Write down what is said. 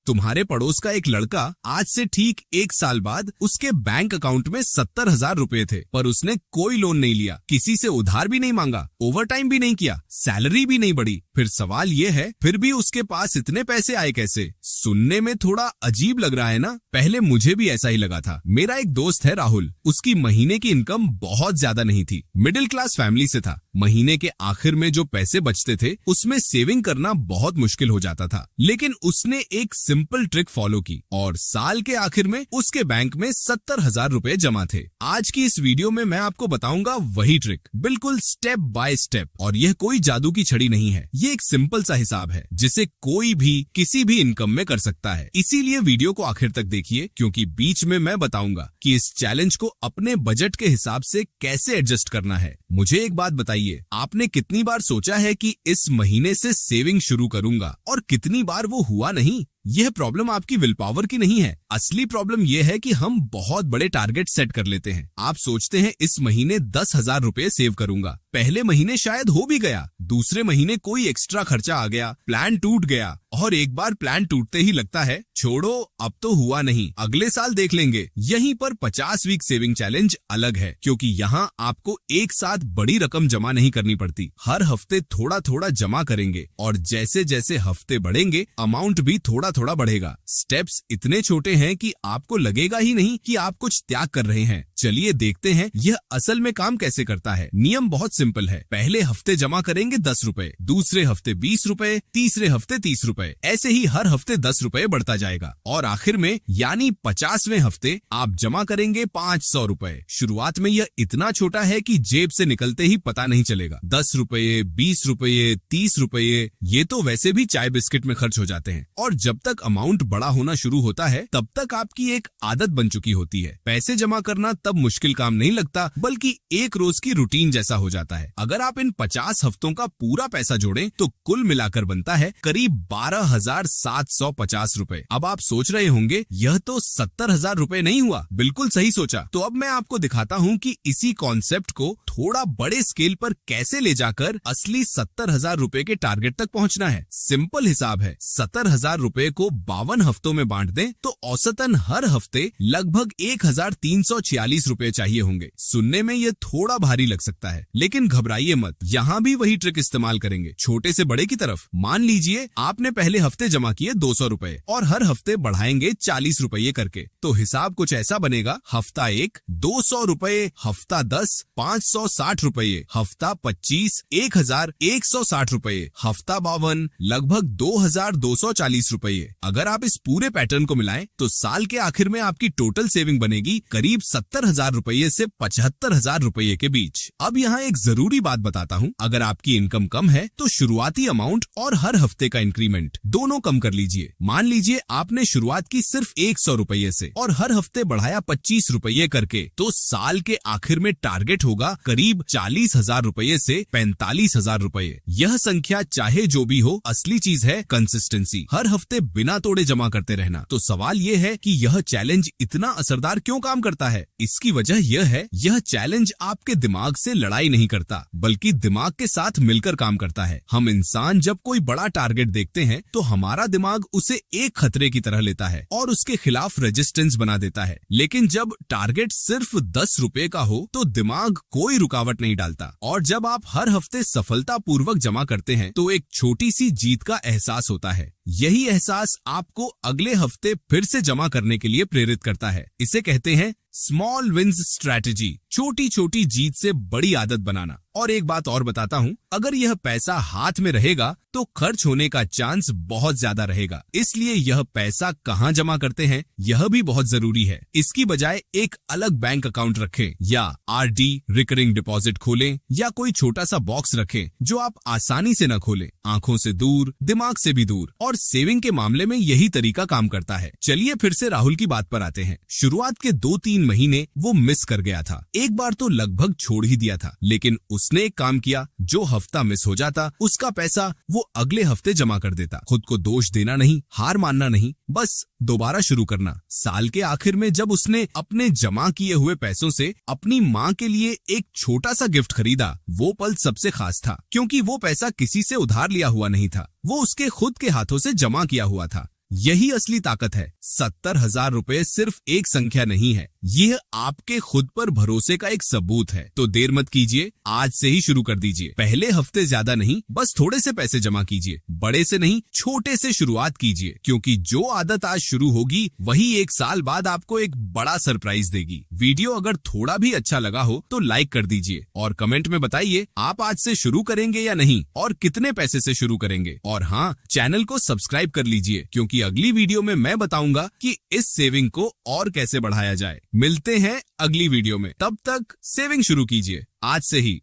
तुम्हारे पड़ोस का एक लड़का आज से ठीक 1 साल बाद उसके बैंक अकाउंट में 70,000 रुपए थे, पर उसने कोई लोन नहीं लिया, किसी से उधार भी नहीं मांगा, ओवर टाइम भी नहीं किया, सैलरी भी नहीं बढ़ी। फिर सवाल ये है, फिर भी उसके पास इतने पैसे आए कैसे? सुनने में थोड़ा अजीब लग रहा है ना? पहले मुझे भी ऐसा ही लगा था। मेरा एक दोस्त है राहुल, उसकी महीने की इनकम बहुत ज्यादा नहीं थी, मिडिल क्लास फैमिली से था। महीने के आखिर में जो पैसे बचते थे उसमें सेविंग करना बहुत मुश्किल हो जाता था, लेकिन उसने एक सिंपल ट्रिक फॉलो की और साल के आखिर में उसके बैंक में 70,000 रुपए जमा थे। आज की इस वीडियो में मैं आपको बताऊंगा वही ट्रिक, बिल्कुल स्टेप बाय स्टेप। और यह कोई जादू की छड़ी नहीं है, ये एक सिंपल सा हिसाब है जिसे कोई भी किसी भी इनकम में कर सकता है। इसीलिए वीडियो को आखिर तक देखिए, क्योंकि बीच में मैं बताऊंगा कि इस चैलेंज को अपने बजट के हिसाब से कैसे एडजस्ट करना है। मुझे एक बात बताइए, आपने कितनी बार सोचा है कि इस महीने से सेविंग शुरू करूंगा और कितनी बार वो हुआ नहीं? यह प्रॉब्लम आपकी विल पावर की नहीं है, असली प्रॉब्लम यह है कि हम बहुत बड़े टारगेट सेट कर लेते हैं। आप सोचते हैं इस महीने 10,000 रुपए सेव करूंगा, पहले महीने शायद हो भी गया, दूसरे महीने कोई एक्स्ट्रा खर्चा आ गया, प्लान टूट गया, और एक बार प्लान टूटते ही लगता है छोड़ो अब तो हुआ नहीं, अगले साल देख लेंगे। यहीं पर 50 वीक सेविंग चैलेंज अलग है, क्योंकि यहाँ आपको एक साथ बड़ी रकम जमा नहीं करनी पड़ती। हर हफ्ते थोड़ा थोड़ा जमा करेंगे और जैसे जैसे हफ्ते बढ़ेंगे अमाउंट भी थोड़ा थोड़ा बढ़ेगा। स्टेप्स इतने छोटे हैं कि आपको लगेगा ही नहीं कि आप कुछ त्याग कर रहे हैं। चलिए देखते हैं यह असल में काम कैसे करता है। नियम बहुत सिंपल है, पहले हफ्ते जमा करेंगे 10 रुपए, दूसरे हफ्ते 20 रुपए, तीसरे हफ्ते 30 रुपए, ऐसे ही हर हफ्ते 10 रुपए बढ़ता जाएगा और आखिर में यानी 50वें हफ्ते आप जमा करेंगे 500 रुपए। शुरुआत में यह इतना छोटा है कि जेब से निकलते ही पता नहीं चलेगा। 10 रुपए, 20 रुपए, 30 रुपए, ये तो वैसे भी चाय बिस्किट में खर्च हो जाते हैं। और जब तक अमाउंट बड़ा होना शुरू होता है तब तक आपकी एक आदत बन चुकी होती है। पैसे जमा करना तब मुश्किल काम नहीं लगता, बल्कि एक रोज की रूटीन जैसा हो जाता है। अगर आप इन 50 हफ्तों का पूरा पैसा जोड़ें तो कुल मिलाकर बनता है करीब 12,750 रुपए। अब आप सोच रहे होंगे यह तो 70,000 रुपए नहीं हुआ? बिल्कुल सही सोचा। तो अब मैं आपको दिखाता हूँ कि इसी कॉन्सेप्ट को थोड़ा बड़े स्केल पर कैसे ले जाकर असली 70,000 रुपए के टारगेट तक पहुँचना है। सिंपल हिसाब है, 70,000 रुपए को 52 हफ्तों में बांट दें तो औसतन हर हफ्ते लगभग 1,346 रुपए चाहिए होंगे। सुनने में ये थोड़ा भारी लग सकता है, लेकिन घबराइए मत, यहाँ भी वही ट्रिक इस्तेमाल करेंगे, छोटे से बड़े की तरफ। मान लीजिए आपने पहले हफ्ते जमा किए 200 रुपए और हर हफ्ते बढ़ाएंगे 40 रुपए करके, तो हिसाब कुछ ऐसा बनेगा। हफ्ता 1 200 रुपए, हफ्ता 10 560 रुपए, हफ्ता 25 1,160 रुपए, हफ्ता 52 लगभग 2,240 रुपए। अगर आप इस पूरे पैटर्न को मिलाएं तो साल के आखिर में आपकी टोटल सेविंग बनेगी करीब 70,000 रुपए से 75,000 रुपए के बीच। अब यहाँ एक जरूरी बात बताता हूँ, अगर आपकी इनकम कम है तो शुरुआती अमाउंट और हर हफ्ते का इंक्रीमेंट दोनों कम कर लीजिए। मान लीजिए आपने शुरुआत की सिर्फ 100 रुपए से और हर हफ्ते बढ़ाया 25 रुपए करके, तो साल के आखिर में टारगेट होगा करीब 40,000 रुपए से 45,000 रुपए। यह संख्या चाहे जो भी हो, असली चीज है कंसिस्टेंसी, हर हफ्ते बिना तोड़े जमा करते रहना। तो सवाल यह है कि यह चैलेंज इतना असरदार क्यों काम करता है? इसकी वजह यह है, यह चैलेंज आपके दिमाग से लड़ाई नहीं करता, बल्कि दिमाग के साथ मिलकर काम करता है। हम इंसान जब कोई बड़ा टारगेट देखते हैं तो हमारा दिमाग उसे एक खतरे की तरह लेता है और उसके खिलाफ रेजिस्टेंस बना देता है। लेकिन जब टारगेट सिर्फ 10 रुपए का हो तो दिमाग कोई रुकावट नहीं डालता, और जब आप हर हफ्ते सफलतापूर्वक जमा करते हैं तो एक छोटी सी जीत का एहसास होता है। यही एहसास आपको अगले हफ्ते फिर से जमा करने के लिए प्रेरित करता है। इसे कहते हैं स्मॉल विंस स्ट्रैटेजी, छोटी छोटी जीत से बड़ी आदत बनाना। और एक बात और बताता हूँ, अगर यह पैसा हाथ में रहेगा तो खर्च होने का चांस बहुत ज्यादा रहेगा। इसलिए यह पैसा कहाँ जमा करते हैं यह भी बहुत जरूरी है। इसकी बजाय एक अलग बैंक अकाउंट रखें, या आरडी रिकरिंग डिपॉजिट खोलें, या कोई छोटा सा बॉक्स रखें जो आप आसानी से न खोलें, आंखों से दूर, दिमाग से भी दूर। और सेविंग के मामले में यही तरीका काम करता है। चलिए फिर से राहुल की बात पर आते हैं। शुरुआत के 2-3 महीने वो मिस कर गया था, एक बार तो लगभग छोड़ ही दिया था, लेकिन उसने एक काम किया, जो हफ्ता मिस हो जाता उसका पैसा वो अगले हफ्ते जमा कर देता। खुद को दोष देना नहीं, हार मानना नहीं, बस दोबारा शुरू करना। साल के आखिर में जब उसने अपने जमा किए हुए पैसों से अपनी माँ के लिए एक छोटा सा गिफ्ट खरीदा, वो पल सबसे खास था, क्योंकि वो पैसा किसी से उधार लिया हुआ नहीं था, वो उसके खुद के हाथों से जमा किया हुआ था। यही असली ताकत है। 70,000 रुपए सिर्फ एक संख्या नहीं है, यह आपके खुद पर भरोसे का एक सबूत है। तो देर मत कीजिए, आज से ही शुरू कर दीजिए। पहले हफ्ते ज्यादा नहीं, बस थोड़े से पैसे जमा कीजिए। बड़े से नहीं, छोटे से शुरुआत कीजिए, क्योंकि जो आदत आज शुरू होगी वही एक साल बाद आपको एक बड़ा सरप्राइज देगी। वीडियो अगर थोड़ा भी अच्छा लगा हो तो लाइक कर दीजिए और कमेंट में बताइए आप आज से शुरू करेंगे या नहीं और कितने पैसे से शुरू करेंगे। और हाँ, चैनल को सब्सक्राइब कर लीजिए, क्योंकि अगली वीडियो में मैं बताऊंगा कि इस सेविंग को और कैसे बढ़ाया जाए। मिलते हैं अगली वीडियो में, तब तक सेविंग शुरू कीजिए आज से ही।